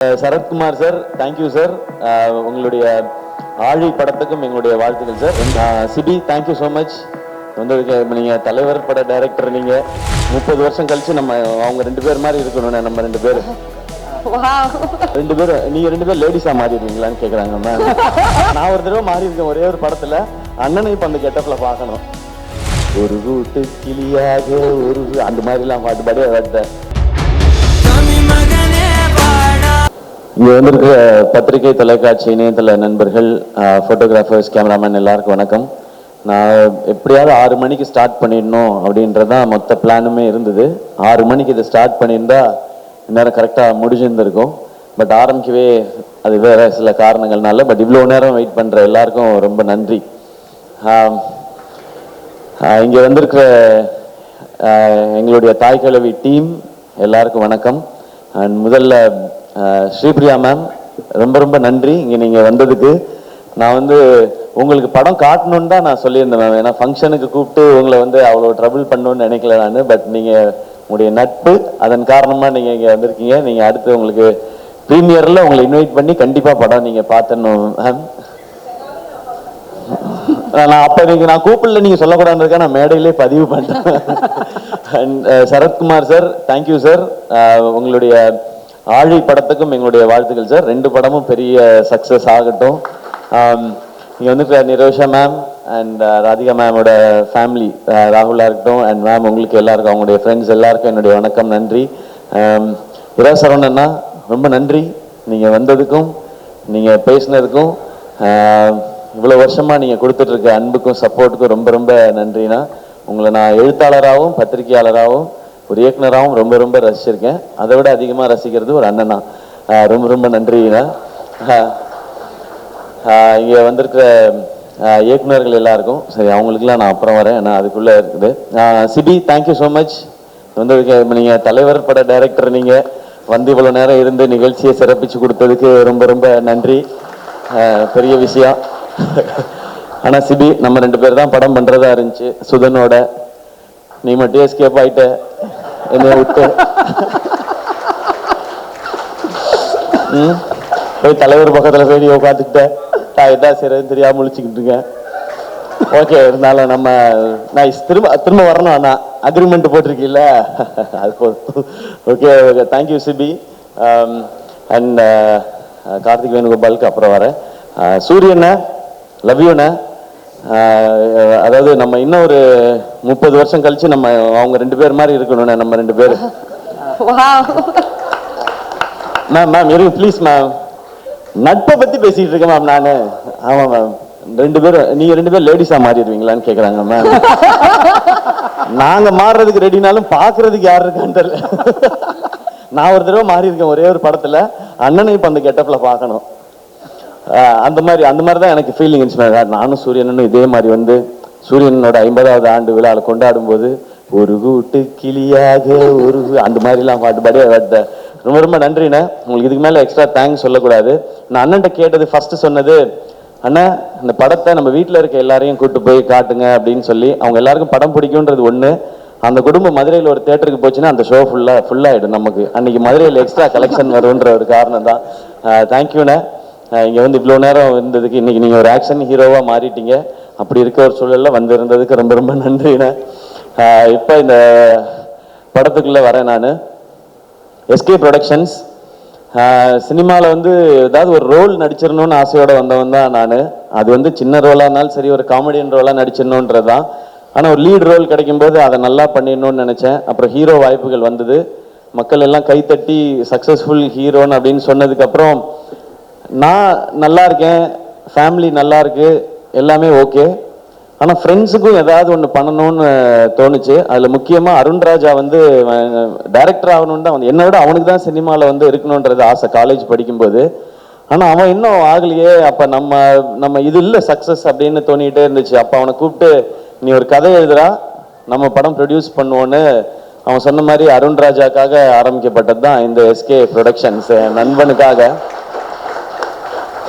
Sarathkumar sir, thank you sir. உங்களுடைய ஆழி படத்துக்கும் எங்களுடைய வாழ்த்துக்கள் sir. Sibi, thank you so much. வந்ததுக்கு நீங்கள் தலைவர் பட டைரக்டர். நீங்கள் 30 வருஷம் கழிச்சு நம்ம அவங்க 2 பேர் மாதிரி இருக்கணும். நம்ம 2 பேர் 2 பேர் நீங்கள் 2 பேர் லேடிஸாக மாறிடுவீங்களான்னு கேட்குறாங்க மேம். நான் ஒரு தடவை மாறி இருக்கேன் ஒரே ஒரு படத்தில். அண்ணனை இப்போ அந்த கெட்டப்பில் பார்க்கணும். ஒரு கூட்டு கிளியாக ஒரு அந்த மாதிரிலாம் பாட்டு பாடி வரட்டேன். இங்கே வந்திருக்கிற பத்திரிகை, தொலைக்காட்சி, இணையதள நண்பர்கள், ஃபோட்டோகிராஃபர்ஸ், கேமராமேன் எல்லாருக்கும் வணக்கம். நான் எப்படியாவது 6 மணிக்கு ஸ்டார்ட் பண்ணிடணும் அப்படின்றதான் மொத்த பிளானுமே இருந்தது. 6 மணிக்கு இதை ஸ்டார்ட் பண்ணியிருந்தா இந்நேரம் கரெக்டாக முடிஞ்சிருந்திருக்கும். பட் ஆரம்பிக்கவே அது வேறு சில காரணங்கள்னால. பட் இவ்வளோ நேரம் வெயிட் பண்ணுற எல்லாருக்கும் ரொம்ப நன்றி. இங்கே வந்திருக்கிற எங்களுடைய தாய் கிழவி டீம் எல்லாருக்கும் வணக்கம். அண்ட் முதல்ல ஸ்ரீபிரியா மேம், ரொம்ப ரொம்ப நன்றி இங்கே நீங்கள் வந்ததுக்கு. நான் உங்களுக்கு படம் காட்டணுன்னு தான் நான் சொல்லியிருந்தேன் மேம். ஏன்னா ஃபங்க்ஷனுக்கு கூப்பிட்டு உங்களை அவ்வளோ ட்ரபிள் பண்ணணும்னு நினைக்கல நான். பட் நீங்கள் உங்களுடைய நட்பு, அதன் காரணமாக நீங்கள் இங்கே வந்திருக்கீங்க. நீங்கள் அடுத்து உங்களுக்கு ப்ரீமியரில் உங்களை இன்வைட் பண்ணி கண்டிப்பாக படம் நீங்கள் பார்த்துடணும் மேம். நான் அப்போ நான் கூப்பிடல, நீங்கள் சொல்லக்கூடாதுக்கா நான் மேடையிலே பதிவு பண்ணிட்டேன். And Sarathkumar sir, thank you sir. உங்களுடைய ஆழி படத்துக்கும் எங்களுடைய வாழ்த்துக்கள் சார். 2 படமும் பெரிய சக்ஸஸ் ஆகட்டும். இங்கே நிரோஷா மேம் அண்ட் ராதிகா மேமோட ஃபேமிலி, ராகுலா இருக்கட்டும் அண்ட் மேம், உங்களுக்கு எல்லாருக்கும், அவங்களுடைய ஃப்ரெண்ட்ஸ் எல்லாருக்கும் என்னுடைய வணக்கம், நன்றி. இரா சரவணண்ணா, ரொம்ப நன்றி நீங்கள் வந்ததுக்கும் நீங்கள் பேசினதுக்கும். இவ்வளோ வருஷமாக நீங்கள் கொடுத்துட்ருக்க அன்புக்கும் சப்போர்ட்டுக்கும் ரொம்ப ரொம்ப நன்றிண்ணா. உங்களை நான் எழுத்தாளராகவும் பத்திரிகையாளராகவும் ஒரு இயக்குனராகவும் ரொம்ப ரொம்ப ரசிச்சிருக்கேன். அதை விட அதிகமாக ரசிக்கிறது ஒரு அண்ணனா. ரொம்ப ரொம்ப நன்றிண்ணா. இங்கே வந்திருக்கிற இயக்குனர்கள் எல்லாருக்கும் சரி, அவங்களுக்குலாம் நான் அப்புறம் வரேன், ஏன்னா அதுக்குள்ளே இருக்குது. Sibi, thank you so much. நீங்கள் தலைவர் பட டைரக்டர். நீங்கள் இவ்வளோ நேரம் இருந்து நிகழ்ச்சியை சிறப்பித்து கொடுத்ததுக்கு ரொம்ப ரொம்ப நன்றி. பெரிய விஷயம். ஆனால் சிபி, நம்ம 2 பேர் தான் படம் பண்ணுறதா இருந்துச்சு சுதனோட. நீ மட்டும் எஸ்கேப் ஆகிட்ட, என்னைய விட்டு போய் தலைவர் பக்கத்தில் போய் நீ உட்காந்துக்கிட்டேன். நான் என்ன செய்யறதுன்னு தெரியாமல் முழிச்சுக்கிட்டு இருக்கேன். ஓகே, இருந்தாலும் நான் திரும்ப வரணும். அண்ணா அக்ரிமெண்ட் போட்டிருக்கீல்ல, அது போதும். Okay okay, thank you Sibi. And Karthik வேணுகோபாலுக்கு அப்புறம் வரேன். சூரியண்ண, லவ் யூண்ண. அதாவது நம்ம இன்னும் ஒரு 30 வருஷம் கழிச்சு நம்ம அவங்க 2 பேர் மாதிரி இருக்கணும். நம்ம 2 பேர் மேம். மேம் இருங்க ப்ளீஸ் மேம். நட்பை பத்தி பேசிட்டு இருக்கேன் மேம் நான். ஆமா மேம், 2 பேரும் நீங்க 2 பேர் லேடிஸா மாறிடுவீங்களான்னு கேக்குறாங்க மேம். நாங்க மாறுறதுக்கு ரெடினாலும் பாக்குறதுக்கு யாரு இருக்கான்னு தெரியல. நான் ஒரு தடவை மாறி இருக்கேன் ஒரே ஒரு படத்துல. அண்ணனை இப்ப அந்த கெட்டப்ல பாக்கணும். அந்த மாதிரி தான் எனக்கு ஃபீலிங் இருந்துச்சு. நானும் சூரியனும் இதே மாதிரி சூரியனோட 50வது ஆண்டு விழாவில் கொண்டாடும் போது ஒரு கூட்டு கிளியாக ஒரு அந்த மாதிரிலாம் பாட்டு பாடி வரட்டேன். ரொம்ப ரொம்ப நன்றிண்ணே. உங்களுக்கு இதுக்கு மேலே எக்ஸ்ட்ரா தேங்க்ஸ் சொல்லக்கூடாது. நான் அண்ணன்ட்ட கேட்டது, ஃபர்ஸ்ட் சொன்னது, அண்ணா இந்த படத்தை நம்ம வீட்டில் இருக்க எல்லாரையும் கூப்பிட்டு போய் காட்டுங்க அப்படின்னு சொல்லி. அவங்க எல்லாருக்கும் படம் பிடிக்கும்ன்றது ஒன்று. அந்த குடும்பம் மதுரையில் ஒரு தேட்டருக்கு போச்சுன்னா அந்த ஷோ ஃபுல்லாகிடும். நமக்கு அன்னைக்கு மதுரையில் எக்ஸ்ட்ரா கலெக்ஷன் வரும்ன்ற ஒரு காரணம் தான். தேங்க்யூண்ணே. இங்கே இவ்வளோ நேரம் இருந்ததுக்கு. இன்றைக்கி நீங்கள் ஒரு ஆக்ஷன் ஹீரோவாக மாறிட்டீங்க. அப்படி இருக்க ஒரு சூழலில் இருந்ததுக்கு ரொம்ப ரொம்ப நன்றிண்ணே. இப்போ இந்த படத்துக்குள்ளே வரேன் நான். எஸ்கே ப்ரொடக்ஷன்ஸ் சினிமாவில் ஏதாவது ஒரு ரோல் நடிச்சிடணும்னு ஆசையோடு வந்தவன் தான் நான். அது சின்ன ரோலாக இருந்தாலும் சரி, ஒரு காமெடியன் ரோலாக நடிச்சிடணுன்றது தான். ஆனால் ஒரு லீட் ரோல் கிடைக்கும்போது அதை நல்லா பண்ணிடணும்னு நினச்சேன். அப்புறம் ஹீரோ வாய்ப்புகள் வந்தது. மக்கள் எல்லாம் கைத்தட்டி சக்ஸஸ்ஃபுல் ஹீரோன்னு அப்படின்னு சொன்னதுக்கப்புறம் நான் நல்லா இருக்கேன், ஃபேமிலி நல்லா இருக்கு, எல்லாமே ஓகே. ஆனால் ஃப்ரெண்ட்ஸுக்கும் ஏதாவது ஒன்று பண்ணணும்னு தோணுச்சு. அதில் முக்கியமாக அருண்ராஜா டைரக்டர் ஆகணுன்னு தான் என்னை விட அவனுக்கு தான் சினிமாவில் இருக்கணுன்றது ஆசை காலேஜ் படிக்கும்போது. ஆனால் அவன் இன்னும் ஆகலையே. அப்போ நம்ம இது இல்லை சக்ஸஸ் அப்படின்னு தோணிகிட்டே இருந்துச்சு. அப்போ அவனை கூப்பிட்டு, நீ ஒரு கதை எழுதுறா, நம்ம படம் ப்ரொடியூஸ் பண்ணுவோன்னு அவன் சொன்ன மாதிரி அருண்ராஜாக்காக ஆரம்பிக்கப்பட்டது தான் இந்த எஸ்கே ப்ரொடக்ஷன்ஸ், நண்பனுக்காக.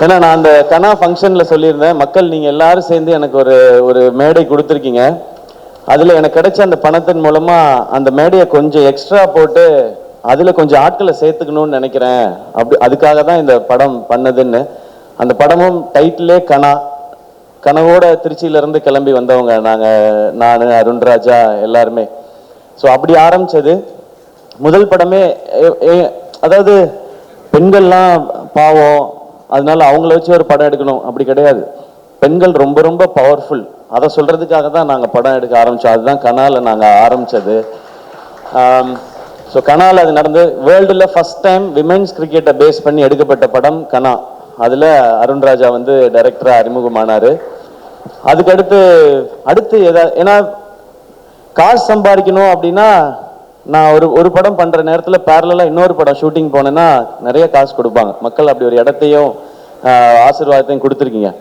ஏன்னா நான் அந்த கனா ஃபங்க்ஷனில் சொல்லியிருந்தேன், மக்கள் நீங்கள் எல்லாரும் சேர்ந்து எனக்கு ஒரு மேடை கொடுத்துருக்கீங்க. அதில் எனக்கு கிடைச்ச அந்த பணத்தின் மூலமாக அந்த மேடையை கொஞ்சம் எக்ஸ்ட்ரா போட்டு அதில் கொஞ்சம் ஆட்களை சேர்த்துக்கணும்னு நினைக்கிறேன், அப்படி அதுக்காக தான் இந்த படம் பண்ணதுன்னு. அந்த படமும் டைட்டிலே கனவோட திருச்சியிலேருந்து கிளம்பி வந்தவங்க நான் அருண்ராஜா எல்லாருமே. ஸோ அப்படி ஆரம்பித்தது முதல் படமே. அதாவது பெண்கள்லாம் பாவம், அதனால அவங்கள வச்சு ஒரு படம் எடுக்கணும் அப்படி கிடையாது. பெண்கள் ரொம்ப ரொம்ப பவர்ஃபுல், அதை சொல்கிறதுக்காக தான் நாங்கள் படம் எடுக்க ஆரம்பித்தோம். அதுதான் கனால நாங்கள் ஆரம்பித்தது. ஸோ கனால அது நடந்து வேர்ல்டில் ஃபஸ்ட் டைம் விமென்ஸ் கிரிக்கெட்டை பேஸ் பண்ணி எடுக்கப்பட்ட படம் கனா. அதில் அருண்ராஜா வந்து டைரக்டராக அறிமுகமானார். அடுத்து ஏன்னா காசு சம்பாதிக்கணும் அப்படின்னா, நான் ஒரு படம் பண்ணுற நேரத்தில் பேரலாக இன்னொரு படம் ஷூட்டிங் போனேன்னா நிறைய காசு கொடுப்பாங்க மக்கள். அப்படி ஒரு இடத்தையும் ஆசீர்வாதத்தையும் கொடுத்துருக்கீங்க.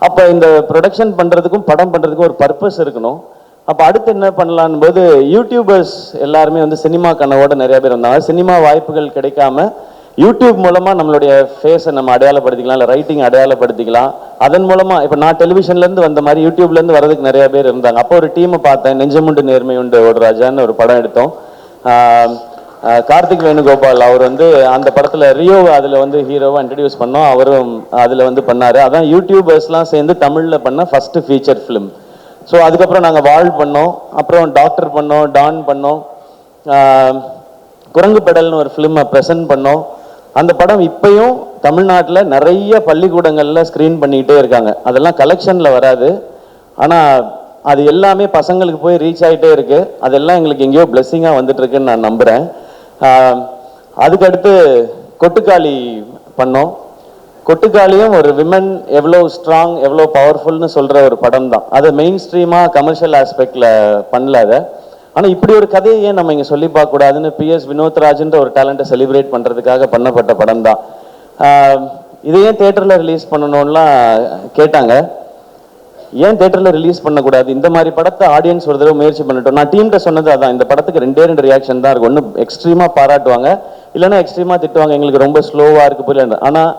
அப்போ இந்த ப்ரொடக்ஷன் பண்ணுறதுக்கும் படம் பண்ணுறதுக்கும் ஒரு பர்பஸ் இருக்கணும். அப்போ அடுத்து என்ன பண்ணலான்னு போது யூடியூபர்ஸ் எல்லாருமே வந்து சினிமா கனவோட நிறைய பேர் வந்தாங்க. சினிமா வாய்ப்புகள் கிடைக்காம யூடியூப் மூலமாக நம்மளுடைய ஃபேஸை நம்ம அடையாளப்படுத்திக்கலாம், இல்லை ரைட்டிங் அடையாளப்படுத்திக்கலாம். அதன் மூலமாக இப்போ நான் டெலிவிஷன்லேருந்து வந்த மாதிரி யூடியூப்லேருந்து வரதுக்கு நிறைய பேர் இருந்தாங்க. அப்போ ஒரு டீமை பார்த்தேன், நெஞ்சமுண்டு நேர்மை உண்டு ஓடுராஜான்னு ஒரு படம் எடுத்தோம். கார்த்திக் வேணுகோபால் அவர் வந்து அந்த படத்தில் ரியோ அதில் வந்து ஹீரோவாக இன்ட்ரடியூஸ் பண்ணோம். அவரும் அதில் வந்து பண்ணார். அதான் யூடியூபர்ஸ்லாம் சேர்ந்து தமிழில் பண்ண ஃபஸ்ட்டு ஃபீச்சர் ஃபிலிம். ஸோ அதுக்கப்புறம் நாங்கள் வாழ் பண்ணோம், அப்புறம் டாக்டர் பண்ணோம், டான் பண்ணோம், குரங்கு பெடல்னு ஒரு ஃபிலிமை ப்ரெசென்ட் பண்ணோம். அந்த படம் இப்பயும் தமிழ்நாட்டில் நிறைய பள்ளிக்கூடங்களில் ஸ்க்ரீன் பண்ணிக்கிட்டே இருக்காங்க. அதெல்லாம் கலெக்ஷனில் வராது, ஆனால் அது எல்லாமே பசங்களுக்கு போய் ரீச் ஆகிட்டே இருக்குது. அதெல்லாம் எங்களுக்கு எங்கேயோ பிளெஸ்ஸிங்காக வந்துட்டுருக்குன்னு நான் நம்புகிறேன். அதுக்கடுத்து கொட்டுக்காளி பண்ணோம். கொட்டுக்காளியும் ஒரு விமன் எவ்வளோ ஸ்ட்ராங், எவ்வளோ பவர்ஃபுல்னு சொல்கிற ஒரு படம் தான். அது மெயின் ஸ்ட்ரீமாக கமர்ஷியல் ஆஸ்பெக்டில் பண்ணல அதை. ஆனால் இப்படி ஒரு கதையை ஏன் நம்ம இங்கே சொல்லி பார்க்கக்கூடாதுன்னு PS வினோத்ராஜ்ன்ற ஒரு டேலண்ட்டை செலிப்ரேட் பண்ணுறதுக்காக பண்ணப்பட்ட படம் தான். இதை ஏன் தேட்டரில் ரிலீஸ் பண்ணணும்லாம் கேட்டாங்க. ஏன் தேட்டரில் ரிலீஸ் பண்ணக்கூடாது? இந்த மாதிரி படத்தை ஆடியன்ஸ் ஒரு தடவை முயற்சி பண்ணிட்டோம். நான் டீம்கிட்ட சொன்னது அதான், இந்த படத்துக்கு 2 ரியாக்ஷன் தான் இருக்கும். ஒன்று எக்ஸ்ட்ரீமாக பாராட்டுவாங்க, இல்லைன்னா எக்ஸ்ட்ரீமாக திட்டுவாங்க, எங்களுக்கு ரொம்ப ஸ்லோவாக இருக்குது புரியல. ஆனால்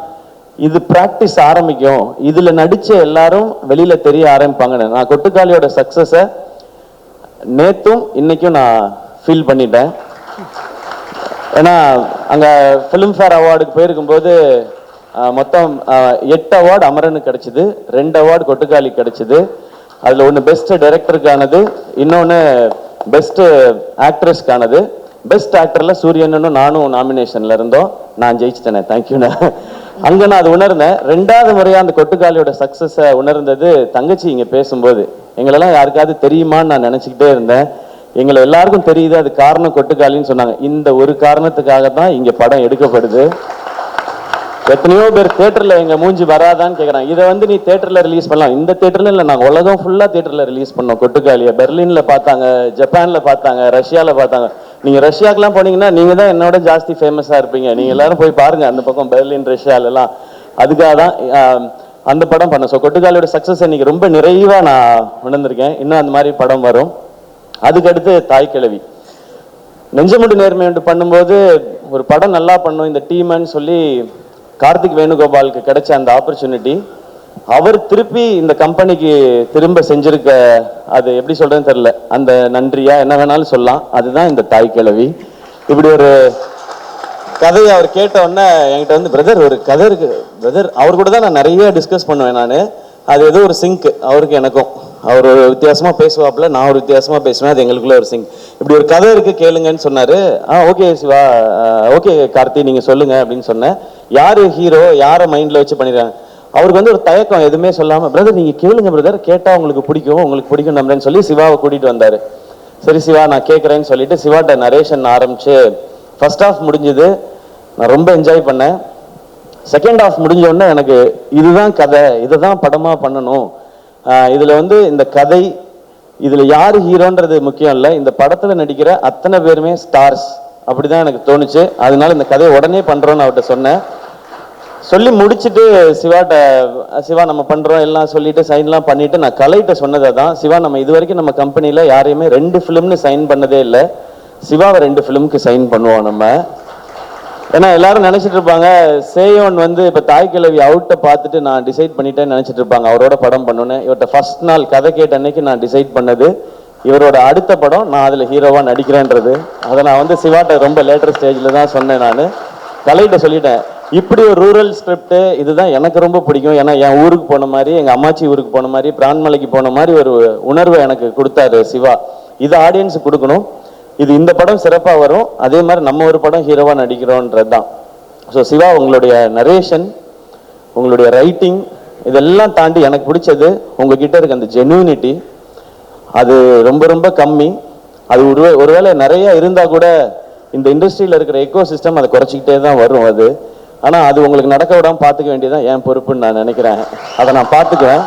இது ப்ராக்டிஸ் ஆரம்பிக்கும், இதில் நடித்த எல்லாரும் வெளியில் தெரிய ஆரம்பிப்பாங்கன்னு. நான் கொட்டுக்காளியோட சக்ஸஸை நேற்றும் இன்னைக்கும் நான் ஃபீல் பண்ணிட்டேன். ஏன்னா அங்கே ஃபிலிம்ஃபேர் அவார்டுக்கு போயிருக்கும்போது மொத்தம் 8 அவார்டு அமரனுக்கு கிடைச்சிது, 2 அவார்டு கொட்டுக்காளி கிடைச்சிது. அதில் ஒன்று பெஸ்ட் டைரக்டருக்கானது, இன்னொன்று பெஸ்ட் ஆக்ட்ரஸ்க்கானது. பெஸ்ட் ஆக்டரில் சூரியனும் நானும் நாமினேஷனில் இருந்தோம். நான் ஜெயிச்சிட்டேனே, தேங்க்யூண்ணே. அங்கே நான் அது உணர்ந்தேன். 2வது முறையாக அந்த கொட்டுக்காளியோட சக்ஸஸை உணர்ந்தது தங்கச்சி இங்கே பேசும்போது. எங்களெல்லாம் யாருக்காவது தெரியுமான்னு நான் நினச்சிக்கிட்டே இருந்தேன். எங்களை எல்லாருக்கும் தெரியுது, அது காரணம் கொட்டுக்காளின்னு சொன்னாங்க. இந்த ஒரு காரணத்துக்காக தான் இங்கே படம் எடுக்கப்படுது. எத்தனையோ பேர் தேட்டரில் எங்கள் மூஞ்சி வராதான்னு கேட்குறாங்க. இதை வந்து நீ தேட்டரில் ரிலீஸ் பண்ணலாம். இந்த தேட்டரில் இல்லை, நாங்கள் உலகம் ஃபுல்லாக தேட்டரில் ரிலீஸ் பண்ணோம் கொட்டுக்காளியை. பெர்லினில் பார்த்தாங்க, ஜப்பானில் பார்த்தாங்க, ரஷ்யாவில் பார்த்தாங்க. நீங்கள் ரஷ்யாக்கெலாம் போனீங்கன்னா நீங்கள் தான் என்னோட ஜாஸ்தி ஃபேமஸாக இருப்பீங்க. நீங்கள் எல்லாரும் போய் பாருங்கள் அந்த பக்கம் பெர்லின், ரஷ்யாலெல்லாம். அதுக்காக தான் அந்த படம் பண்ணேன். ஸோ கொட்டுக்காளியோட சக்ஸஸ் இன்னைக்கு ரொம்ப நிறைவாக நான் உணர்ந்திருக்கேன். இன்னும் அந்த மாதிரி படம் வரும். அதுக்கடுத்து தாய்க்கிழவி, நெஞ்சமுண்டு நேர்மை உண்டு பண்ணும்போது ஒரு படம் நல்லா பண்ணும் இந்த டீம்னு சொல்லி கார்த்திக் வேணுகோபாலுக்கு கிடைச்ச அந்த ஆப்பர்ச்சுனிட்டி அவர் திருப்பி இந்த கம்பெனிக்கு திரும்ப செஞ்சிருக்க, அது எப்படி சொல்றதுன்னு தெரியல, அந்த நன்றியா என்ன வேணாலும் சொல்லலாம். அதுதான் இந்த தாய்க்கிழவி. இப்படி ஒரு கதையை அவர் கேட்ட உடனே என்கிட்ட வந்து பிரதர் ஒரு கதை இருக்கு பிரதர், அவர் கூட தான் நான் நிறைய டிஸ்கஸ் பண்ணுவேன். நான் அது ஏதோ ஒரு சிங்க் அவருக்கு எனக்கும். அவர் ஒரு வித்தியாசமாக பேசுவாப்புல, நான் ஒரு வித்தியாசமாக பேசுவேன். அது எங்களுக்குள்ள ஒரு சிங்க். இப்படி ஒரு கதை இருக்கு கேளுங்கன்னு சொன்னாரு. ஓகே சிவா, ஓகே கார்த்தி நீங்கள் சொல்லுங்க அப்படின்னு சொன்னேன். யார் ஹீரோ, யாரை மைண்டில் வச்சு பண்ணிடுறாங்க. அவருக்கு வந்து ஒரு தயக்கம், எதுவுமே சொல்லாமல் பிரதர் நீங்கள் கேளுங்க பிரதர், கேட்டால் உங்களுக்கு பிடிக்கும், உங்களுக்கு பிடிக்கும் நம்புறேன்னு சொல்லி சிவாவை கூட்டிகிட்டு வந்தார். சரி சிவா நான் கேட்குறேன்னு சொல்லிட்டு சிவாட்ட நரேஷன் ஆரம்பிச்சு ஃபர்ஸ்ட் ஹாஃப் முடிஞ்சுது. நான் ரொம்ப என்ஜாய் பண்ணேன். செகண்ட் ஹாஃப் முடிஞ்ச உடனே எனக்கு இதுதான் கதை, இதை தான் படமாக பண்ணணும். இதில் வந்து இந்த கதை, இதில் யார் ஹீரோன்றது முக்கியம் இல்லை, இந்த படத்தில் நடிக்கிற அத்தனை பேருமே ஸ்டார்ஸ். அப்படி தான் எனக்கு தோணுச்சு. அதனால இந்த கதையை உடனே பண்ணுறோன்னு அவர்கிட்ட சொன்னேன். சொல்லி முடிச்சுட்டு சிவாட்ட, சிவா நம்ம பண்ணுறோம் எல்லாம் சொல்லிட்டு சைன்லாம் பண்ணிவிட்டு நான் கலைகிட்ட சொன்னதை தான், சிவா நம்ம இது வரைக்கும் நம்ம கம்பெனியில் யாரையுமே 2 ஃபிலிம்னு சைன் பண்ணதே இல்லை, சிவாவை 2 ஃபிலிமுக்கு சைன் பண்ணுவோம் நம்ம. ஏன்னா எல்லாரும் நினைச்சிட்டு இருப்பாங்க சேயோன் வந்து இப்போ தாய்க்கிழவி அவுட்டை பார்த்துட்டு நான் டிசைட் பண்ணிட்டேன்னு நினைச்சிட்டு இருப்பாங்க அவரோட படம் பண்ணோன்னு. இவர்கிட்ட ஃபர்ஸ்ட் நாள் கதை கேட்ட அன்னைக்கு நான் டிசைட் பண்ணது இவரோட அடுத்த படம் நான் அதில் ஹீரோவாக நடிக்கிறேன்றது. அதை நான் வந்து சிவாட்ட ரொம்ப லேட்டர் ஸ்டேஜில் தான் சொன்னேன். நான் கலைகிட்ட சொல்லிட்டேன், இப்படி ஒரு ரூரல் ஸ்கிரிப்ட் இதுதான் எனக்கு ரொம்ப பிடிக்கும். ஏன்னா என் ஊருக்கு போன மாதிரி, எங்கள் அம்மாச்சி ஊருக்கு போன மாதிரி, பிரான்மலைக்கு போன மாதிரி ஒரு உணர்வை எனக்கு கொடுத்தாரு சிவா. இது ஆடியன்ஸுக்கு கொடுக்கணும், இது இந்த படம் சிறப்பாக வரும், அதே மாதிரி நம்ம ஒரு படம் ஹீரோவாக நடிக்கிறோன்றது தான். ஸோ சிவா, உங்களுடைய நரேஷன், உங்களுடைய ரைட்டிங், இதெல்லாம் தாண்டி எனக்கு பிடிச்சது உங்ககிட்ட இருக்க அந்த ஜென்யூனிட்டி. அது ரொம்ப ரொம்ப கம்மி. அது ஒருவேளை நிறைய இருந்தால் கூட இந்த இண்டஸ்ட்ரியில் இருக்கிற எக்கோ சிஸ்டம் அதை குறைச்சிக்கிட்டே தான் வரும். அது ஆனால் அது உங்களுக்கு நடக்க விடாமல் பார்த்துக்க வேண்டியதான் என் பொறுப்புன்னு நான் நினைக்கிறேன். அதை நான் பார்த்துக்குவேன்.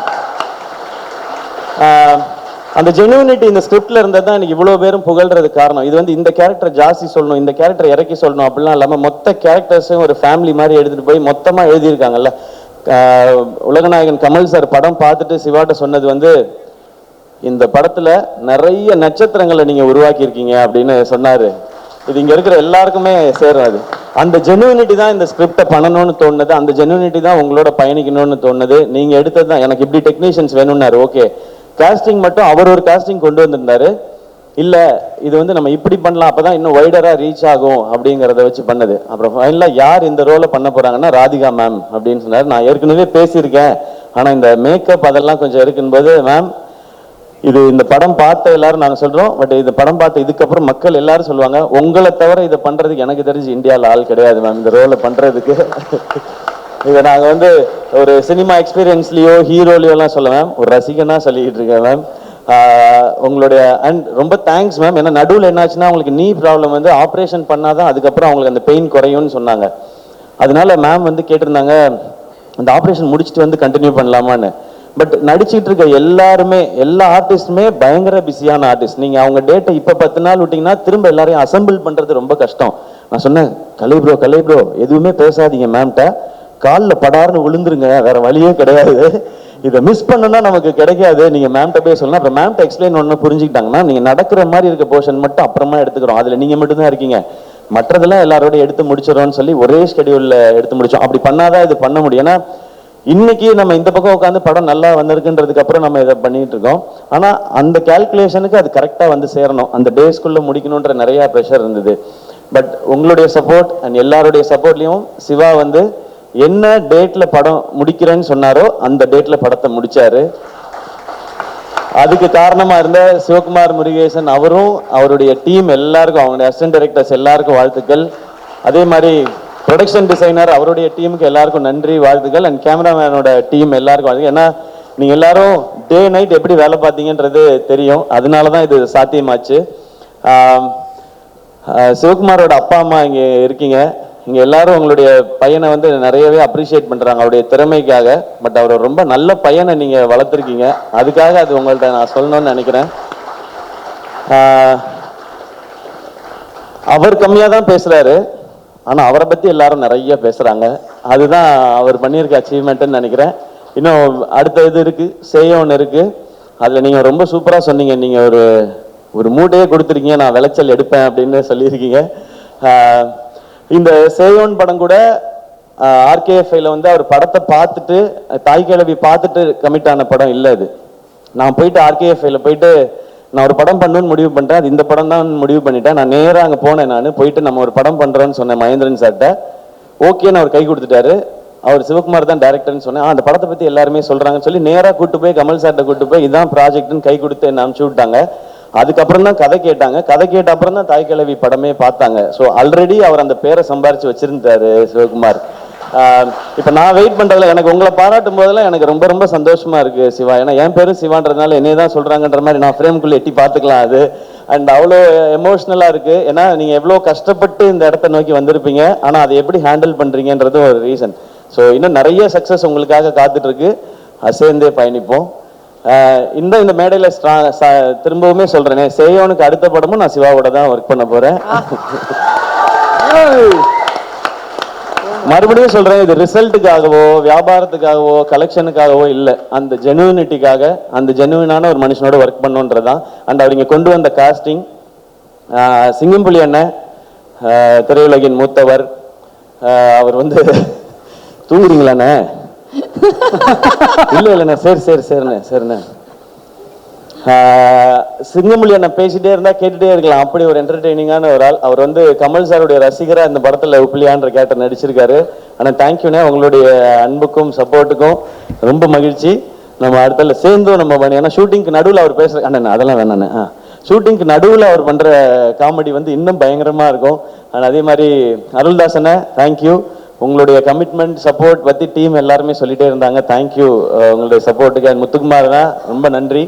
அந்த ஜென்யூனிட்டி இந்த ஸ்கிரிப்டில் இருந்தது தான் எனக்கு இவ்வளோ பேரும் புகழ்றதுக்கு காரணம். இது வந்து இந்த கேரக்டர் ஜாஸ்தி சொல்லணும், இந்த கேரக்டர் இறக்கி சொல்லணும் அப்படிலாம் இல்லாமல் மொத்த கேரக்டர்ஸையும் ஒரு ஃபேமிலி மாதிரி எடுத்துகிட்டு போய் மொத்தமாக எழுதியிருக்காங்கல்ல. உலகநாயகன் கமல் சார் படம் பார்த்துட்டு சிவாட்ட சொன்னது வந்து, இந்த படத்துல நிறைய நட்சத்திரங்களை நீங்க உருவாக்கி இருக்கீங்க அப்படின்னு சொன்னாரு. இது இங்க இருக்கிற எல்லாருக்குமே சேராது. அந்த ஜென்யூனிட்டி தான் இந்த ஸ்கிரிப்டை பண்ணணும்னு தோணுது, அந்த ஜென்யூனிட்டி தான் உங்களோட பயணிக்கணும்னு தோணுது. நீங்க எடுத்தது தான் எனக்கு இப்படி டெக்னீஷியன்ஸ் வேணும்னாரு. ஓகே, காஸ்டிங் மட்டும் அவர் ஒரு காஸ்டிங் கொண்டு வந்திருந்தாரு. இல்ல இது வந்து நம்ம இப்படி பண்ணலாம், அப்பதான் இன்னும் வைடரா ரீச் ஆகும் அப்படிங்கிறத வச்சு பண்ணது. அப்புறம் ஃபைனலா யார் இந்த ரோலை பண்ண போறாங்கன்னா ராதிகா மேம் அப்படின்னு சொன்னாரு. நான் ஏற்கனவே பேசியிருக்கேன், ஆனா இந்த மேக்கப் அதெல்லாம் கொஞ்சம் இருக்கும்போது மேம் இது இந்த படம் பார்த்த எல்லாரும் நாங்கள் சொல்றோம், பட் இந்த படம் பார்த்த இதுக்கப்புறம் மக்கள் எல்லாரும் சொல்லுவாங்க, உங்களை தவிர இதை பண்றதுக்கு எனக்கு தெரிஞ்சு இந்தியாவில் ஆள் கிடையாது மேம் இந்த ரோலை பண்றதுக்கு. இதை நாங்கள் வந்து ஒரு சினிமா எக்ஸ்பீரியன்ஸ்லயோ ஹீரோலையோ எல்லாம் சொல்ல மேம், ஒரு ரசிகனா சொல்லிக்கிட்டு இருக்கேன் மேம். உங்களுடைய அண்ட் ரொம்ப தேங்க்ஸ் மேம். ஏன்னா நடுவில் என்னாச்சுன்னா அவங்களுக்கு நீ ப்ராப்ளம் வந்து ஆப்ரேஷன் பண்ணாதான் அதுக்கப்புறம் அவங்களுக்கு அந்த பெயின் குறையும்னு சொன்னாங்க. அதனால மேம் வந்து கேட்டிருந்தாங்க, அந்த ஆப்ரேஷன் முடிச்சுட்டு வந்து கண்டினியூ பண்ணலாமான்னு. பட் நடிச்சிட்டு இருக்க எல்லாருமே, எல்லா ஆர்டிஸ்டுமே பயங்கர பிஸியான ஆர்டிஸ்ட். நீங்க அவங்க டேட்டை இப்ப 10 நாள் விட்டீங்கன்னா திரும்ப எல்லாரையும் அசம்பிள் பண்றது ரொம்ப கஷ்டம். நான் சொன்னேன், கலை ப்ரோ எதுவுமே பேசாதீங்க மேம்கிட்ட, காலில் படார்னு விழுந்துருங்க, வேற வழியே கிடையாது, இதை மிஸ் பண்ணனா நமக்கு கிடைக்காது, நீங்க மேம்கிட்ட போய் சொல்லணும். அப்புறம் மேம்கிட்ட எக்ஸ்பிளைன் ஒன்று புரிஞ்சுக்கிட்டாங்க, மேம் நீங்க நடக்கிற மாதிரி இருக்க போர்ஷன் மட்டும் அப்புறமா எடுத்துக்கிறோம், அதுல நீங்க மட்டும் தான் இருக்கீங்க, மற்றதெல்லாம் எல்லாரோட எடுத்து முடிச்சிடறோம்னு சொல்லி ஒரே ஸ்கெடியூல்ல எடுத்து முடிச்சோம். அப்படி பண்ணாதான் இது பண்ண முடியும். ஏன்னா இன்னைக்கு நம்ம இந்த பக்கம் உட்காந்து படம் நல்லா வந்திருக்குன்றதுக்கு அப்புறம் நம்ம இதை பண்ணிட்டு இருக்கோம். ஆனா அந்த கால்குலேஷனுக்கு அது கரெக்டா வந்து சேரணும், அந்த டேஸ்க்குள்ள முடிக்கணும்ன்ற நிறைய ப்ரெஷர் இருந்தது. பட் உங்களுடைய சப்போர்ட் அண்ட் எல்லாருடைய சப்போர்ட்லயும் சிவா வந்து என்ன டேட்ல படம் முடிக்கிறேன்னு சொன்னாரோ அந்த டேட்ல படத்தை முடிச்சாரு. அதுக்கு காரணமா இருந்த சிவகுமார் முருகேசன் அவரும் அவருடைய டீம் எல்லாருக்கும், அவங்களுடைய அசிஸ்டன்ட் டைரக்டர்ஸ் எல்லாருக்கும் வாழ்த்துக்கள். அதே மாதிரி ப்ரொடக்ஷன் டிசைனர் அவருடைய டீமுக்கு எல்லாருக்கும் நன்றி, வாழ்த்துக்கள். அண்ட் கேமராமேனோட டீம் எல்லாருக்கும் வாழ்த்துக்கள். ஏன்னா நீங்க எல்லாரும் டே நைட் எப்படி வேலை பார்த்தீங்கன்றது தெரியும், அதனாலதான் இது சாத்தியமாச்சு. சிவகுமாரோட அப்பா அம்மா இங்க இருக்கீங்க, இங்க எல்லாரும் உங்களுடைய பையனை வந்து நிறையவே அப்ரிஷியேட் பண்றாங்க அவருடைய திறமைக்காக. பட் அவர் ரொம்ப நல்ல பையனை நீங்க வளர்த்துருக்கீங்க, அதுக்காக அது உங்கள்ட்ட நான் சொல்லணும்னு நினைக்கிறேன். அவர் கம்மியா தான் பேசுறாரு, ஆனா அவரை பத்தி எல்லாரும் நிறைய பேசுறாங்க, அதுதான் அவர் பண்ணியிருக்க அச்சீவ்மெண்ட்னு நினைக்கிறேன். இன்னும் அடுத்த இது இருக்கு, சேயோன்னு இருக்கு, அதுல நீங்க ரொம்ப சூப்பரா சொன்னீங்க. நீங்க ஒரு மூட்டையே கொடுத்துருக்கீங்க, நான் விளைச்சல் எடுப்பேன் அப்படின்னு சொல்லியிருக்கீங்க. இந்த சேயோன் படம் கூட RKFல வந்து அவர் படத்தை பார்த்துட்டு, தாய் கிழவி பார்த்துட்டு கமிட் ஆன படம் இல்லை அது. நான் போயிட்டு RKFல போயிட்டு நான் ஒரு படம் பண்ணணும்னு முடிவு பண்ணிட்டேன், அது இந்த படம் தான் முடிவு பண்ணிட்டேன். நான் நேராக அங்கே போனேன், நான் போயிட்டு நம்ம ஒரு படம் பண்றோன்னு சொன்னேன் மகேந்திரன் சார்கிட்ட. ஓகேன்னு அவர் கை கொடுத்துட்டாரு. அவர் சிவகுமார் தான் டைரக்டர்னு சொன்னேன். அந்த படத்தை பத்தி எல்லாருமே சொல்றாங்கன்னு சொல்லி நேராக கூட்டு போய் கமல் சார்கிட்ட கூட்டு போய் இதான் ப்ராஜெக்ட்னு கை கொடுத்து என்ன அனுப்பிச்சு விட்டாங்க. அதுக்கப்புறம் தான் கதை கேட்டாங்க, கதை கேட்ட அப்புறம் தான் தாய் கிழவி படமே பார்த்தாங்க. ஸோ ஆல்ரெடி அவர் அந்த பேரை சம்பாரிச்சு வச்சிருந்தாரு சிவகுமார். இப்ப நான் வெயிட் பண்றதுல எனக்கு உங்களை பாராட்டும் போதெல்லாம் எனக்கு ரொம்ப ரொம்ப சந்தோஷமா இருக்கு சிவா. ஏன்னா என் பேரு சிவான்றதுனால என்னைய தான் சொல்றாங்கன்ற மாதிரி நான் ஃப்ரேம்குள்ள எட்டி பார்த்துக்கலாம் அது. அண்ட் அவ்வளோ எமோஷ்னலா இருக்கு. ஏன்னா நீங்க எவ்வளவு கஷ்டப்பட்டு இந்த இடத்த நோக்கி வந்திருப்பீங்க, ஆனா அதை எப்படி ஹேண்டில் பண்றீங்கன்றது ஒரு ரீசன். ஸோ இன்னும் நிறைய சக்சஸ் உங்களுக்காக காத்துட்டு இருக்கு, சேர்ந்தே பயணிப்போம். இந்த மேடையில திரும்பவுமே சொல்றேனே, சேயோனுக்கு அடுத்த படமும் நான் சிவாவோட தான் ஒர்க் பண்ண போறேன். மறுபடியும் சொல்றேன், இது ரிசல்ட்டுக்காகவோ வியாபாரத்துக்காகவோ கலெக்ஷனுக்காகவோ இல்லை, அந்த ஜெனுவினிட்டிக்காக, அந்த ஜெனுவினான ஒரு மனுஷனோட ஒர்க் பண்ணுன்றதான். அண்ட் அவர் இங்க கொண்டு வந்த காஸ்டிங், சிங்கம்புலி அண்ணன் திரையுலகின் மூத்தவர், அவர் வந்து தூங்குறீங்களாண்ணே? இல்ல இல்லண்ணே, சரி சரிண்ணே சரிண்ணே. சிங்கமொழி அண்ணன் பேசிட்டே இருந்தா கேட்டுட்டே இருக்கலாம், அப்படி ஒரு என்டர்டெய்னிங்கான ஒரு ஆள். அவர் வந்து கமல் சாருடைய ரசிகரா இந்த படத்துல உப்பிலியான்ற கேரக்டர் நடிச்சிருக்காரு. ஆனா தேங்க்யூண்ணே, உங்களுடைய அன்புக்கும் சப்போர்ட்டுக்கும் ரொம்ப மகிழ்ச்சி. நம்ம அடுத்தல சேர்ந்தும் நம்ம பண்ணி, ஏன்னா ஷூட்டிங்க்கு நடுவில் அவர் பேசுற அண்ணன் அதெல்லாம் வேணாண்ணே. ஷூட்டிங்க்கு நடுவில் அவர் பண்ற காமெடி வந்து இன்னும் பயங்கரமா இருக்கும். ஆனால் அதே மாதிரி அருள்தாசனை தேங்க்யூ, உங்களுடைய கமிட்மெண்ட் சப்போர்ட் பற்றி டீம் எல்லாருமே சொல்லிட்டே இருந்தாங்க. தேங்க்யூ உங்களுடைய சப்போர்ட்டுக்கு. அண்ட் முத்துக்குமார்னா ரொம்ப நன்றி.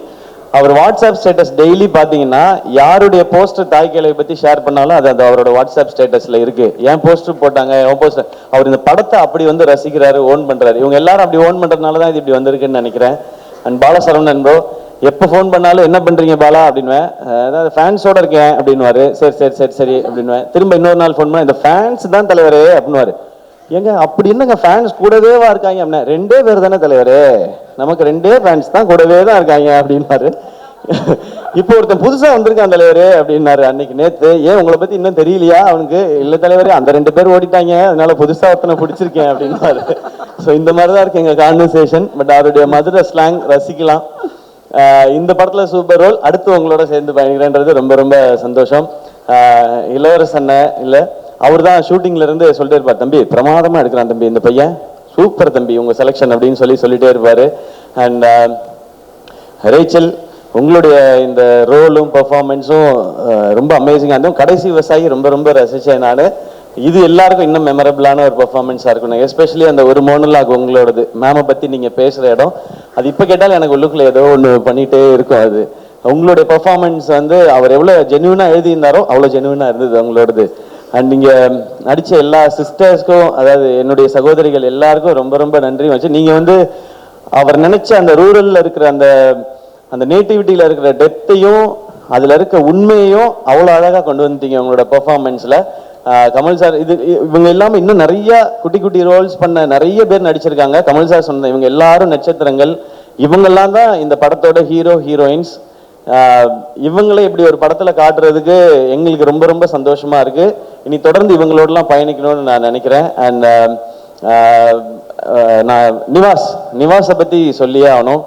அவர் வாட்ஸ்அப் ஸ்டேட்டஸ் டெய்லி பார்த்தீங்கன்னா யாருடைய போஸ்டர் தாய்க்கிழவை பற்றி ஷேர் பண்ணாலும் அது அவரோட வாட்ஸ்அப் ஸ்டேட்டஸில் இருக்கு. ஏன் போஸ்டர் போட்டாங்க, என் போஸ்டர், அவர் இந்த படத்தை அப்படி வந்து ரசிக்கிறாரு, ஓன் பண்ணுறாரு. இவங்க எல்லாரும் அப்படி ஓன் பண்ணுறதுனால தான் இது இப்படி வந்திருக்குன்னு நினைக்கிறேன். அண்ட் பாலசரவணன் ப்ரோ எப்போ ஃபோன் பண்ணாலும் என்ன பண்ணுறீங்க பாலா அப்படின்வேன். அதாவது ஃபேன்ஸோட இருக்கேன் அப்படின்வாரு. சரி சரி சரி சரி அப்படின்வேன். திரும்ப இன்னொரு நாள் ஃபோன் பண்ண இந்த ஃபேன்ஸ் தான் தலைவரே அப்படின்வாரு. ஏங்க அப்படி என்னங்க ஃபேன்ஸ் கூடவேவா இருக்காங்க அப்படின்னா, 2 பேர் தானே தலைவரே, நமக்கு 2 ஃபேன்ஸ் தான் கூடவே தான் இருக்காங்க அப்படின்னாரு. இப்போ ஒருத்தன் புதுசா வந்திருக்கான் தலைவரே அப்படின்னாரு அன்னைக்கு நேத்து. ஏன் உங்களை பத்தி இன்னும் தெரியலையா அவனுக்கு? இல்ல தலைவரே, அந்த 2 பேர் ஓடிட்டாங்க, அதனால புதுசா ஒருத்தனை பிடிச்சிருக்கேன் அப்படின்னாரு. ஸோ இந்த மாதிரிதான் இருக்கு எங்க கான்வர்சேஷன். பட் அவருடைய மதுரை ஸ்லாங் ரசிக்கலாம். இந்த படத்துல சூப்பர் ரோல். அடுத்து உங்களோட சேர்ந்து பயணிக்கிறேன்றது ரொம்ப ரொம்ப சந்தோஷம். இளவரசன் இல்ல, அவர் தான் ஷூட்டிங்ல இருந்து சொல்லிட்டே இருப்பார், தம்பி பிரமாதமா எடுக்கிறான் தம்பி இந்த பையன், சூப்பர் தம்பி உங்க செலக்ஷன் அப்படின்னு சொல்லிட்டே இருப்பாரு. அண்ட் ரேச்சல், உங்களுடைய இந்த ரோலும் பெர்ஃபார்மன்ஸும் ரொம்ப அமேசிங்காக இருந்தோம். கடைசி விவசாயி ரொம்ப ரொம்ப ரசிச்சேன் நான். இது எல்லாருக்கும் இன்னும் மெமரபிளான ஒரு பெர்ஃபார்மன்ஸாக இருக்கணும். எஸ்பெஷலி அந்த ஒரு மோனலாக் உங்களோடது, மேமை பற்றி நீங்கள் பேசுகிற இடம், அது இப்போ கேட்டாலும் எனக்கு உள்ளுக்குள்ள ஏதோ ஒன்று பண்ணிகிட்டே இருக்கும். அது உங்களுடைய பெர்ஃபார்மன்ஸ் வந்து அவர் எவ்வளோ ஜென்யூனாக எழுதியிருந்தாரோ அவ்வளோ ஜென்யூனாக இருந்தது உங்களோடது. அண்ட் நீங்கள் நடித்த எல்லா சிஸ்டர்ஸ்க்கும், அதாவது என்னுடைய சகோதரிகள் எல்லாருக்கும் ரொம்ப ரொம்ப நன்றி வச்சு. நீங்கள் வந்து அவர் நினைச்ச அந்த ரூரலில் இருக்கிற அந்த அந்த நேட்டிவிட்டியில் இருக்கிற டெப்த்தையும் அதில் இருக்க உண்மையையும் அவ்வளோ அழகாக கொண்டு வந்துட்டீங்க உங்களோட பெர்ஃபார்மன்ஸில். கமல் சார் இவங்க எல்லாமே இன்னும் நிறைய குட்டி குட்டி ரோல்ஸ் பண்ண நிறைய பேர் நடிச்சிருக்காங்க. கமல் சார் சொன்ன இவங்க எல்லாரும் நட்சத்திரங்கள். இவங்கெல்லாம் தான் இந்த படத்தோட ஹீரோ ஹீரோயின்ஸ். இவங்களே இப்படி ஒரு படத்துல காட்டுறதுக்கு எங்களுக்கு ரொம்ப ரொம்ப சந்தோஷமா இருக்கு. இனி தொடர்ந்து இவங்களோடலாம் பயணிக்கணும்னு நான் நினைக்கிறேன். அண்ட் நான் நிவாஸை பத்தி சொல்லியே ஆகணும்.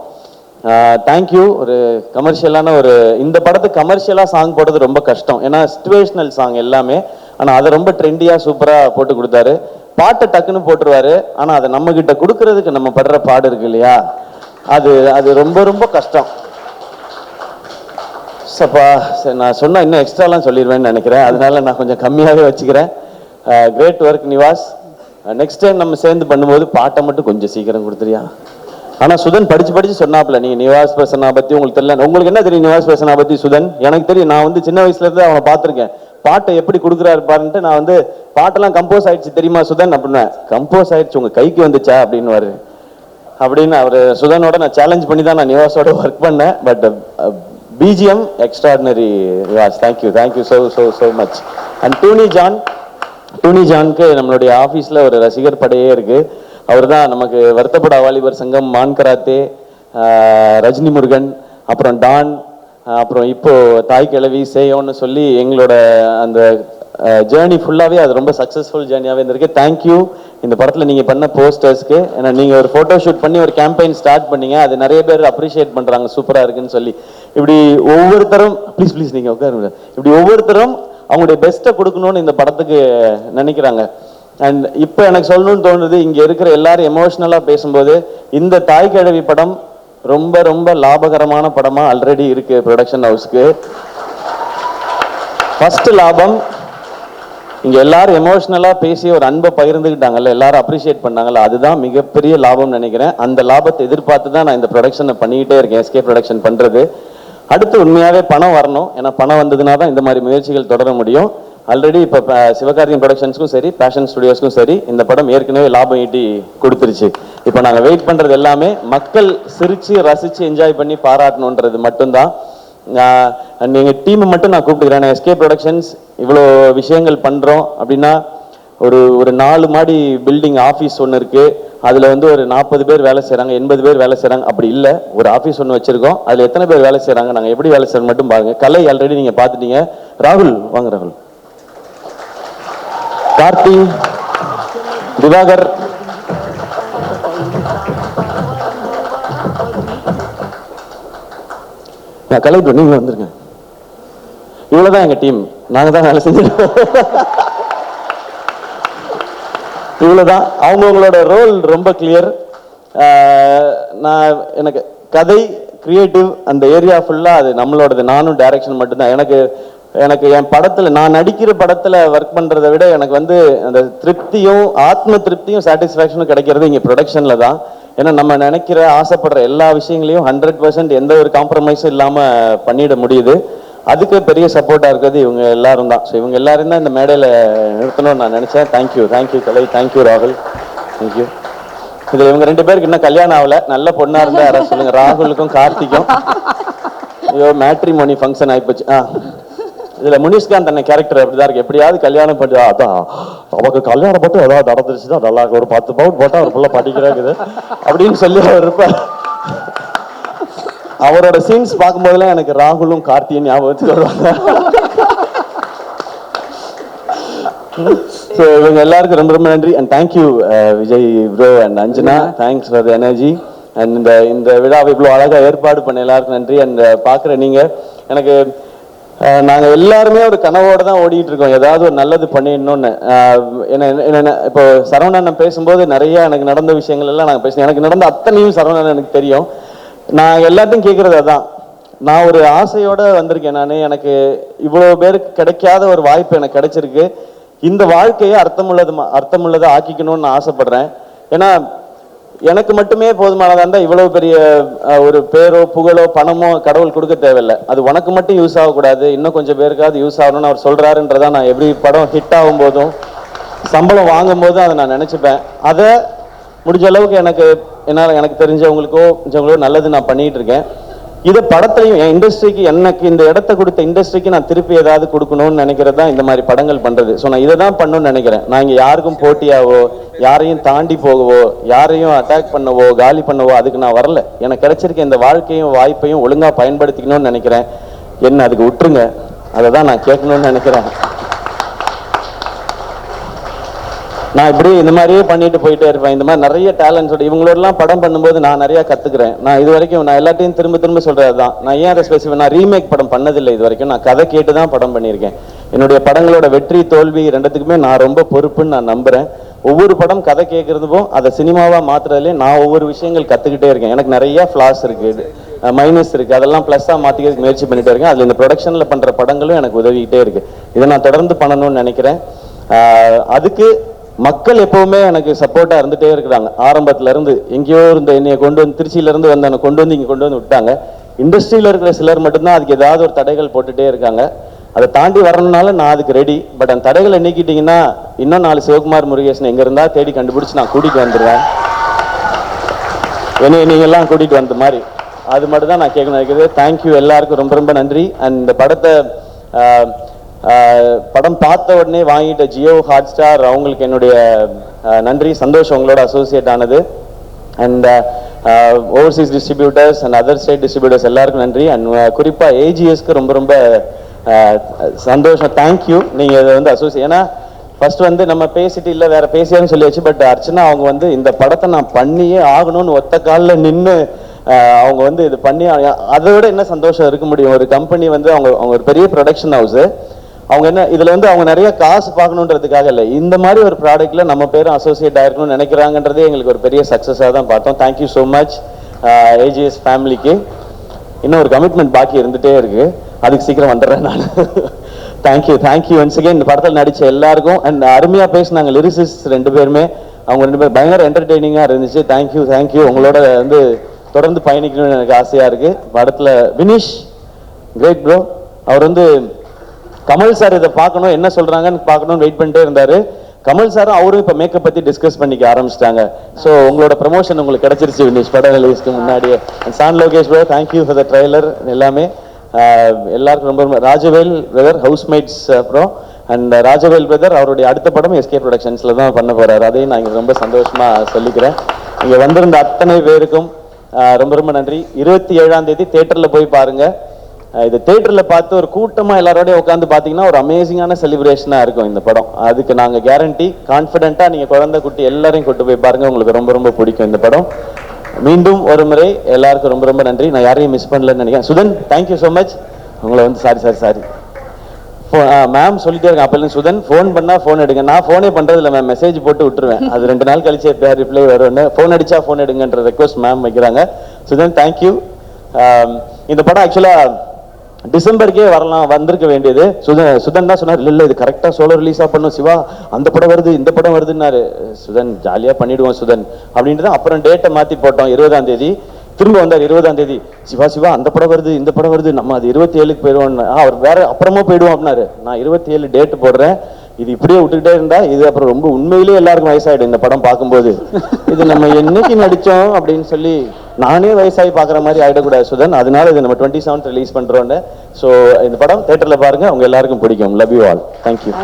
தேங்க்யூ. ஒரு கமர்ஷியலான ஒரு இந்த படத்துக்கு கமர்ஷியலாக சாங் போடுறது ரொம்ப கஷ்டம், ஏன்னா சிச்சுவேஷனல் சாங் எல்லாமே. ஆனால் அதை ரொம்ப ட்ரெண்டியாக சூப்பராக போட்டு கொடுத்தாரு. பாட்டை டக்குன்னு போட்டுருவாரு, ஆனால் அதை நம்ம கிட்ட கொடுக்கறதுக்கு நம்ம படுற பாடு இருக்கு இல்லையா, அது அது ரொம்ப ரொம்ப கஷ்டம். சப்பா சரி, நான் சொன்னால் இன்னும் எக்ஸ்ட்ராலாம் சொல்லிடுவேன்னு நினைக்கிறேன், அதனால நான் கொஞ்சம் கம்மியாகவே வச்சுக்கிறேன். Great work Nivas. Next time நம்ம சேர்ந்து பண்ணும்போது பாட்டை மட்டும் கொஞ்சம் சீக்கிரம் கொடுத்துறியா? ஆனால் சுதன் படிச்சு சொன்னாப்ல, நீங்கள் நிவாஸ் பேசனா பற்றி உங்களுக்கு தெரியல. உங்களுக்கு என்ன தெரியும் நிவாஸ் பேசனா பற்றி சுதன்? எனக்கு தெரியும், நான் வந்து சின்ன வயசுலேருந்து அவனை பார்த்துருக்கேன். பாட்டை எப்படி கொடுக்குறாரு பாருன்ட்டு நான் வந்து பாட்டெல்லாம் கம்போஸ் ஆயிடுச்சு தெரியுமா சுதன் அப்படின்னா, கம்போஸ் ஆயிடுச்சு உங்கள் கைக்கு வந்துச்சா அப்படின்னு அப்படின்னு அவர் சுதனோட நான் சேலஞ்ச் பண்ணி தான் நான் நிவாஸோட ஒர்க் பண்ணேன். But BGM extraordinary Nivas. Thank you so much. And டூனி ஜானுக்கு நம்மளுடைய ஆஃபீஸில் ஒரு ரசிகர் படையே இருக்குது. அவர் தான் நமக்கு வருத்தப்பட வாலிபர் சங்கம், மான் கராத்தே, ரஜினி முருகன், அப்புறம் டான், அப்புறம் இப்போ தாய் கிழவி சேயோன்னு சொல்லி எங்களோட அந்த ஜேர்னி ஃபுல்லாகவே அது ரொம்ப சக்ஸஸ்ஃபுல் ஜேர்னியாகவே இருந்திருக்கு. தேங்க்யூ இந்த படத்தில் நீங்கள் பண்ண போஸ்டர்ஸ்க்கு. ஏன்னா நீங்கள் ஒரு ஃபோட்டோ ஷூட் பண்ணி ஒரு கேம்பெயின் ஸ்டார்ட் பண்ணீங்க, அது நிறைய பேர் அப்ரிஷியேட் பண்ணுறாங்க, சூப்பராக இருக்குன்னு சொல்லி. இப்படி ஒவ்வொருத்தரும் ப்ளீஸ் நீங்கள் உட்காருங்க, இப்படி ஒவ்வொருத்தரும் அவங்களுடைய பெஸ்ட்டை கொடுக்கணும்னு இந்த படத்துக்கு நினைக்கிறாங்க. அண்ட் இப்போ எனக்கு சொல்லணும்னு தோணுது, இங்கே இருக்கிற எல்லாரும் எமோஷ்னலாக பேசும்போது இந்த தாய் கிழவி படம் ரொம்ப ரொம்ப லாபகரமான படமாக ஆல்ரெடி இருக்கு ப்ரொடக்ஷன் ஹவுஸ்க்கு. ஃபர்ஸ்ட் லாபம் இங்கே எல்லாரும் எமோஷ்னலாக பேசி ஒரு அன்பை பகிர்ந்துக்கிட்டாங்கல்ல, எல்லாரும் அப்ரிஷியேட் பண்ணாங்கல்ல, அதுதான் மிகப்பெரிய லாபம் நினைக்கிறேன். அந்த லாபத்தை எதிர்பார்த்து தான் நான் இந்த ப்ரொடக்ஷனை பண்ணிக்கிட்டே இருக்கேன், எஸ்கே ப்ரொடக்ஷன் பண்ணுறது. அடுத்து உண்மையாகவே பணம் வரணும், ஏன்னா பணம் வந்ததுனா தான் இந்த மாதிரி முயற்சிகள் தொடர முடியும். ஆல்ரெடி இப்போ சிவகார்த்திகேயன் ப்ரொடக்ஷன்ஸ்க்கும் சரி, பேஷன் ஸ்டுடியோஸ்க்கும் சரி, இந்த படம் ஏற்கனவே லாபம் ஈட்டி கொடுத்துருச்சு. இப்போ நாங்கள் வெயிட் பண்ணுறது எல்லாமே மக்கள் சிரித்து ரசித்து என்ஜாய் பண்ணி பாராட்டணுன்றது மட்டும்தான். எங்கள் டீமை மட்டும் நான் கூப்பிட்டுக்கிறேன். எஸ்கே ப்ரொடக்ஷன்ஸ் இவ்வளோ விஷயங்கள் பண்ணுறோம் அப்படின்னா, ஒரு 4 மாடி பில்டிங் ஆஃபீஸ் ஒன்று இருக்குது, அதில் வந்து ஒரு 40 பேர் வேலை செய்கிறாங்க, 80 பேர் வேலை செய்கிறாங்க. அப்படி இல்லை, ஒரு ஆஃபீஸ் ஒன்று வச்சுருக்கோம், அதில் எத்தனை பேர் வேலை செய்கிறாங்க, நாங்கள் எப்படி வேலை செய்யணும் மட்டும் பாருங்கள். கலை ஆல்ரெடி நீங்கள் பார்த்துட்டீங்க. ராகுல் வாங்க, ராகுல், கார்த்தி, திவாகர், கலைப்பு நீங்க வந்துருங்க. இவ்வளவுதான் எங்க டீம், நாங்க தான் வேலை செஞ்சிருக்கோம். இவ்வளவுதான். அவங்கவுங்களோட ரோல் ரொம்ப கிளியர். நான் எனக்கு கதை கிரியேட்டிவ் அந்த ஏரியா ஃபுல்லா அது நம்மளோடது. நானும் டைரக்ஷன் மட்டும்தான். எனக்கு என் படத்துல நான் நடிக்கிற படத்துல ஒர்க் பண்றதை விட எனக்கு வந்து அந்த திருப்தியும் ஆத்ம திருப்தியும் சாட்டிஸ்ஃபேக்ஷனும் கிடைக்கிறது இங்க ப்ரொடக்ஷன்ல தான். ஏன்னா நம்ம நினைக்கிற ஆசைப்படுற எல்லா விஷயங்களையும் 100% எந்த ஒரு காம்ப்ரமைஸும் இல்லாம பண்ணிட முடியுது. அதுக்கு பெரிய சப்போர்ட்டா இருக்கிறது இவங்க எல்லாரும் தான். ஸோ இவங்க எல்லாரும் தான் இந்த மேடையில நிறுத்தணும்னு நான் நினைச்சேன். தேங்க்யூ கலை, தேங்க்யூ ராகுல், தேங்க்யூ. இதுல இவங்க 2 பேருக்கு இன்னும் கல்யாணம் ஆகல. நல்ல பொண்ணா இருந்தா யாராவது சொல்லுங்க. ராகுலுக்கும் கார்த்திக்கும். ஐயோ மேட்ரிமோனி ஃபங்க்ஷன் ஆயிப்போச்சு. இதுல முனிஷ்காந்த் அண்ணன் கேரக்டர் அப்படிதான் இருக்கு. எப்படியாவது கல்யாணம் பண்ணி அதான் அவருக்கு கல்யாணம் போட்டு ஏதாவது நடந்துருச்சுதான் நல்லா இருக்கு. ஒரு 10 பவுன் போட்டா அவர் ஃபுல்லா படிக்கிறாக்குது அப்படின்னு சொல்லி அவர் இருப்பார். அவரோட சீன்ஸ் பார்க்கும்போதெல்லாம் எனக்கு ராகுலும் கார்த்தியும் ஞாபகத்துக்கு வருவாங்க. ஸோ இவங்க எல்லாருக்கும் ரொம்ப ரொம்ப நன்றி. And thank you Vijay bro and Anjana, thanks for the energy. And இந்த விழாவை இவ்வளோ அழகாக ஏற்பாடு பண்ண எல்லாருக்கும் நன்றி. அண்ட் பார்க்குற நீங்கள் எனக்கு நாங்கள் எல்லாருமே ஒரு கனவோடு தான் ஓடிட்டு இருக்கோம், ஏதாவது ஒரு நல்லது பண்ணிடணும்னு. என்ன இப்போ சரவணன் பேசும்போது நிறைய எனக்கு நடந்த விஷயங்கள் எல்லாம் நாங்கள் பேசணும். எனக்கு நடந்த அத்தனையும் சரவணன் எனக்கு தெரியும். நான் எல்லாத்தையும் கேட்கறது அதான். நான் ஒரு ஆசையோட வந்திருக்கேன். நான் எனக்கு இவ்வளோ பேருக்கு கிடைக்காத ஒரு வாய்ப்பு எனக்கு கிடைச்சிருக்கு. இந்த வாழ்க்கையை அர்த்தமுள்ளதை ஆக்கிக்கணும்னு நான் ஆசைப்படுறேன். ஏன்னா எனக்கு மட்டுமே போதுமானதா இருந்தால் இவ்வளவு பெரிய ஒரு பேரோ புகழோ பணமோ கடவுள் கொடுக்க தேவையில்லை. அது உனக்கு மட்டும் யூஸ் ஆகக்கூடாது, இன்னும் கொஞ்சம் பேருக்காவது யூஸ் ஆகணும்னு அவர் சொல்றாருன்றதான் நான் எவ்ரி படம் ஹிட் ஆகும் போதும் சம்பளம் வாங்கும் போதும் அதை நான் நினைச்சுப்பேன். அதை முடிஞ்ச அளவுக்கு எனக்கு தெரிஞ்சவங்களுக்கோ நல்லது நான் பண்ணிட்டு இருக்கேன். இது படத்தையும் என் இண்டஸ்ட்ரிக்கு எனக்கு இந்த இடத்த கொடுத்த இண்டஸ்ட்ரிக்கு நான் திருப்பி ஏதாவது கொடுக்கணும்னு நினைக்கிறது தான் இந்த மாதிரி படங்கள் பண்றது. ஸோ நான் இதை தான் பண்ணணும்னு நினைக்கிறேன். நான் இங்கே யாருக்கும் போட்டியாவோ யாரையும் தாண்டி போகவோ யாரையும் அட்டாக் பண்ணவோ காலி பண்ணவோ அதுக்கு நான் வரல. எனக்கு கிடைச்சிருக்க இந்த வாழ்க்கையும் வாய்ப்பையும் ஒழுங்கா பயன்படுத்திக்கணும்னு நினைக்கிறேன். என்ன அதுக்கு விட்டுருங்க, அதை தான் நான் கேட்கணும்னு நினைக்கிறேன். நான் இப்படி இந்த மாதிரியே பண்ணிட்டு போயிட்டே இருப்பேன். இந்த மாதிரி நிறைய டேலண்ட்ஸோட இவங்களோடலாம் படம் பண்ணும்போது நான் நிறைய கத்துக்கிறேன். நான் இது வரைக்கும் நான் எல்லாத்தையும் திரும்ப சொல்றது தான். நான் ஏன் அதை ஸ்பெசிஃபிக் நான் ரீமேக் படம் பண்ணதில்லை இது வரைக்கும். நான் கதை கேட்டு தான் படம் பண்ணியிருக்கேன். என்னுடைய படங்களோட வெற்றி தோல்வி ரெண்டுத்துக்குமே நான் ரொம்ப பொறுப்புன்னு நான் நம்புறேன். ஒவ்வொரு படம் கதை கேட்கறதுக்கும் அதை சினிமாவா மாத்துறதுலேயே நான் ஒவ்வொரு விஷயங்கள் கத்துக்கிட்டே இருக்கேன். எனக்கு நிறைய ஃபிளாஸ் இருக்கு, மைனஸ் இருக்கு, அதெல்லாம் பிளஸ்ஸா மாத்திக்கிறதுக்கு முயற்சி பண்ணிட்டே இருக்கேன். அதுல இந்த ப்ரொடக்ஷன்ல பண்ற படங்களும் எனக்கு உதவிக்கிட்டே இருக்கு. இதை நான் தொடர்ந்து பண்ணணும்னு நினைக்கிறேன். அதுக்கு மக்கள் எப்பவுமே எனக்கு சப்போர்ட்டா இருந்துட்டே இருக்கிறாங்க. ஆரம்பத்துல இருந்து எங்கேயோ இருந்த என்னைய கொண்டு வந்து திருச்சியில இருந்து வந்த கொண்டு வந்து விட்டாங்க. இண்டஸ்ட்ரியில இருக்கிற சிலர் மட்டும்தான் அதுக்கு ஏதாவது ஒரு தடைகள் போட்டுட்டே இருக்காங்க. அதை தாண்டி வரணும்னால நான் அதுக்கு ரெடி. பட் அந்த தடைகளை நீக்கிட்டீங்கன்னா இன்னும் 4 சிவகுமார் முருகேசன் எங்க இருந்தா தேடி கண்டுபிடிச்சு நான் கூட்டிட்டு வந்துடுவேன். நீங்க எல்லாம் கூட்டிட்டு வந்த மாதிரி அது மட்டும் தான் நான் கேட்கணும் இருக்குது. தேங்க்யூ எல்லாருக்கும் ரொம்ப ரொம்ப நன்றி. அண்ட் இந்த படம் பார்த்த உடனே வாங்கிட்ட ஜியோ ஹாட்ஸ்டார் அவங்களுக்கு என்னுடைய நன்றி, சந்தோஷம் உங்களோட அசோசியேட் ஆனது. And Overseas distributors and other state distributors எல்லாருக்கும் நன்றி. அண்ட் குறிப்பாக ஏஜிஎஸ்க்கு ரொம்ப ரொம்ப சந்தோஷம். தேங்க்யூ. நீங்கள் இதை வந்து அசோசியேட், ஏன்னா ஃபர்ஸ்ட் வந்து நம்ம பேசிட்டு இல்லை வேற பேசியான்னு சொல்லியாச்சு. பட் அர்ச்சனா அவங்க வந்து இந்த படத்தை நான் பண்ணியே ஆகணும்னு ஒத்த காலில் நின்று அவங்க வந்து இது பண்ணி அதை விட என்ன சந்தோஷம் இருக்க முடியும். ஒரு கம்பெனி வந்து அவங்க ஒரு பெரிய ப்ரொடக்ஷன் ஹவுஸ், அவங்க என்ன இதுல வந்து அவங்க நிறைய காசு பார்க்கணுன்றதுக்காக இல்லை, இந்த மாதிரி ஒரு ப்ராடக்ட்ல நம்ம பேரும் அசோசியேட் ஆயிருக்கணும்னு நினைக்கிறாங்கன்றதே எங்களுக்கு ஒரு பெரிய சக்சஸாக தான் பார்த்தோம். தேங்க்யூ ஸோ மச் ஏஜிஎஸ் ஃபேமிலிக்கு. இன்னும் ஒரு கமிட்மெண்ட் பாக்கி இருந்துட்டே இருக்கு, அதுக்கு சீக்கிரம் வந்துடுறேன் நான். Thank you once again. இந்த படத்தில் நடிச்ச எல்லாருக்கும் அண்ட் அருமையா பேசினாங்க லிரிசிஸ்ட் 2 பேருமே. அவங்க 2 பேரும் பயங்கர என்டர்டெய்னிங்கா இருந்துச்சு. தேங்க்யூ. உங்களோட வந்து தொடர்ந்து பயணிக்கணும்னு எனக்கு ஆசையா இருக்கு. படத்துல வினிஷ் கிரேட் ப்ரோ. அவர் வந்து கமல் சார் இதை பார்க்கணும் என்ன சொல்றாங்கன்னு பார்க்கணும்னு வெயிட் பண்ணிட்டே இருந்தாரு. கமல் சாரும் அவரும் இப்ப மேக்கப் பத்தி டிஸ்கஸ் பண்ணிக்க ஆரம்பிச்சிட்டாங்க. ஸோ உங்களோட ப்ரமோஷன் உங்களுக்கு கிடைச்சிருச்சு வினிஷ், படம் ரிலீஸ்க்கு முன்னாடியே. சான் Lokesh bro thank you for the trailer எல்லாமே. எல்லாருக்கும் ரொம்ப ராஜவேல் பிரதர் ஹவுஸ்மேட்ஸ் அப்புறம் அண்ட் ராஜவேல் பிரதர் அவருடைய அடுத்த படம் எஸ்கே ப்ரொடக்ஷன்ஸ்ல தான் பண்ண போறாரு. அதையும் நான் இங்க ரொம்ப சந்தோஷமா சொல்லிக்கிறேன். இங்க வந்திருந்த அத்தனை பேருக்கும் ரொம்ப ரொம்ப நன்றி. 27ஆம் தேதி தியேட்டர்ல போய் பாருங்க. இது தியேட்டர்ல பார்த்து ஒரு கூட்டமா எல்லாரோடய உட்காந்து பாத்தீங்கன்னா ஒரு அமேசிங்கான செலிப்ரேஷனா இருக்கும் இந்த படம். அதுக்கு நாங்க கேரண்டி. கான்பிடென்ட்டா நீங்க குழந்தை குட்டி எல்லாரையும் கூட்டு போய் பாருங்க, உங்களுக்கு ரொம்ப ரொம்ப பிடிக்கும் இந்த படம். மீண்டும் ஒரு முறை எல்லாருக்கும் ரொம்ப ரொம்ப நன்றி. நான் யாரையும் மிஸ் பண்ணலன்னு நினைக்கிறேன். Sudhan, thank you so much. உங்களை வந்து சாரி மேம் சொல்லிட்டே இருக்கேன் அப்பல சுதன் ஃபோன் பண்ணா ஃபோன் எடுங்க. நான் ஃபோனே பண்றதில்ல மேம், மெசேஜ் போட்டு விட்டுருவேன். அது 2 நாள் கழிச்சு எப்படியா ரிப்ளை வரும்னு ஃபோன் அடிச்சா ஃபோன் எடுங்கன்ற ரெக்வஸ்ட் மேம் வைக்கிறாங்க. சுதன் தேங்க்யூ. இந்த படம் ஆக்சுவலா டிசம்பருக்கே வந்திருக்க வேண்டியது. சுதன் தான் சொன்னார், இல்ல இது கரெக்டா சோலோ ரிலீஸா பண்ணும் சிவா, அந்த படம் வருது இந்த படம் வருதுன்னாரு. சுதன் ஜாலியா பண்ணிடுவோம் சுதன் அப்படின்ட்டு தான் அப்புறம் டேட்டை மாத்தி போட்டோம். 20ஆம் தேதி திரும்ப வந்தார். 20ஆம் தேதி சிவா அந்த படம் வருது இந்த படம் வருது, நம்ம அது 27க்கு போயிடுவோம். அவர் வேற அப்புறமா போயிடுவோம் அப்படின்னாரு. நான் 27 டேட் போடுறேன், இது இப்படியே விட்டுக்கிட்டே இருந்தா இது அப்புறம் ரொம்ப உண்மையிலேயே எல்லாருக்கும் வயசாயிடும் இந்த படம் பார்க்கும்போது. இது நம்ம என்னைக்கு நடிச்சோம் அப்படின்னு சொல்லி நானே வயசாகி பார்க்குற மாதிரி ஆயிடக்கூடாது சுதன். அதனால இது நம்ம 27 ரிலீஸ் பண்றோன்னு. ஸோ இந்த படம் தியேட்டர்ல பாருங்க, உங்க எல்லாருக்கும் பிடிக்கும். Love you all. தேங்க்யூ.